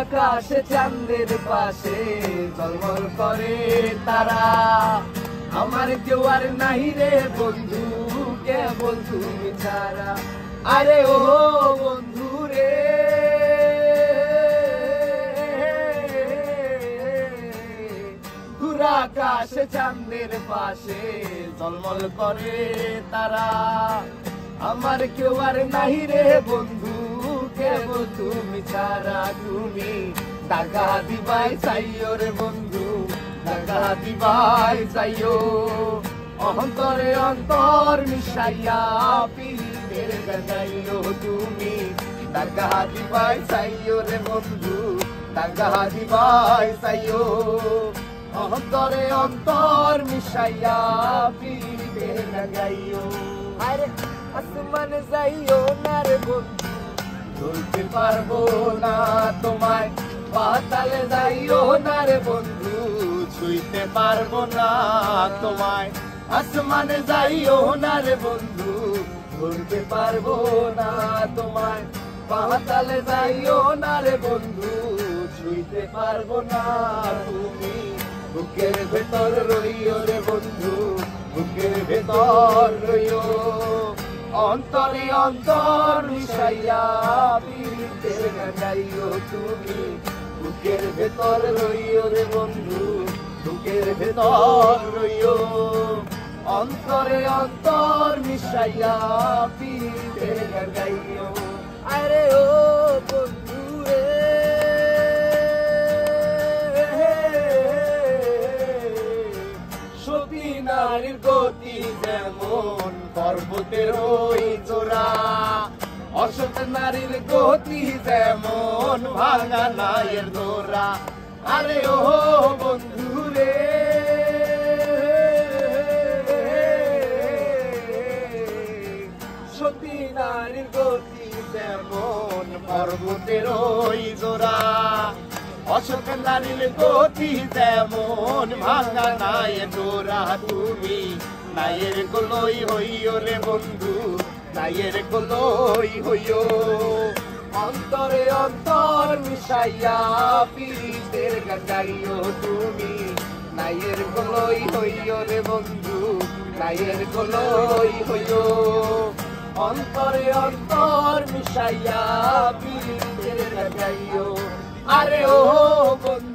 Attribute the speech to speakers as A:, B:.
A: আকাশে চাঁদের পাশে ঝলমল করে তারা। আমার কেউ আর নাই রে বন্ধু, কেবল তুমি ছাড়া। আরে ও বন্ধু রে, দূর আকাশে চাঁদের পাশে ঝলমল করে তারা। আমার কেউ আর নাই রে বন্ধু, কেবল তুমি ছাড়া। তুমি দাগা দিবাই চাইও রে বন্ধু, দাগা দিবাই চাইও। অন্তরে অন্তর মিশাইয়া পীরের গান গাইও। তুমি দাগা দিবাই চাইও রে বন্ধু, দাগা দিবাই চাইও। অন্তরে অন্তর মিশাইয়া পীরের গান গাইও। আরে আসমানে যাইও না রে বন্ধু, ধরতে পারবো না তোমায়। পাতালে যাইও না রে বন্ধু, ছুঁইতে পারবো না তোমায়। আসমানে যাইও না রে বন্ধু, ধরতে পারবো না তোমায়। পাতালে যাইও না রে বন্ধু, ছুঁইতে পারবো না। তুমি বুকের ভেতর রইও রে বন্ধু, বুকের ভেতর রইও। অন্তরে অন্তর মিশাইয়া পীরের গান গাইও। তুমি বুকের ভেতর রইও রে বন্ধু, বুকের ভেতর রইও। অন্তরে অন্তর মিশাইয়া পীরের গান গাইও। আরে ও বন্ধু রে, সতী নারীর গতি যেমন পর্বতের ওই চূড়া, অসৎ নারীর গতি যেমন ভাঙা নায়ের দোরা। আরে ও বন্ধু রে, সতী নারীর গতি যেমন পর্বতের ওই চূড়া, অসৎ নারীর গতি যেমন ভাঙা নায়ের দোরা। তুমি নায়ের গোলই হইও রে বন্ধু, নায়ের গোলই হইও। অন্তরে অন্তর মিশাইয়া পীরের গান গাইও। তুমি নায়ের গোলই হইও রে বন্ধু, নায়ের গোলই হইও। অন্তরে অন্তর মিশাইয়া পীরের গান গাইও। আরে ও বন্ধু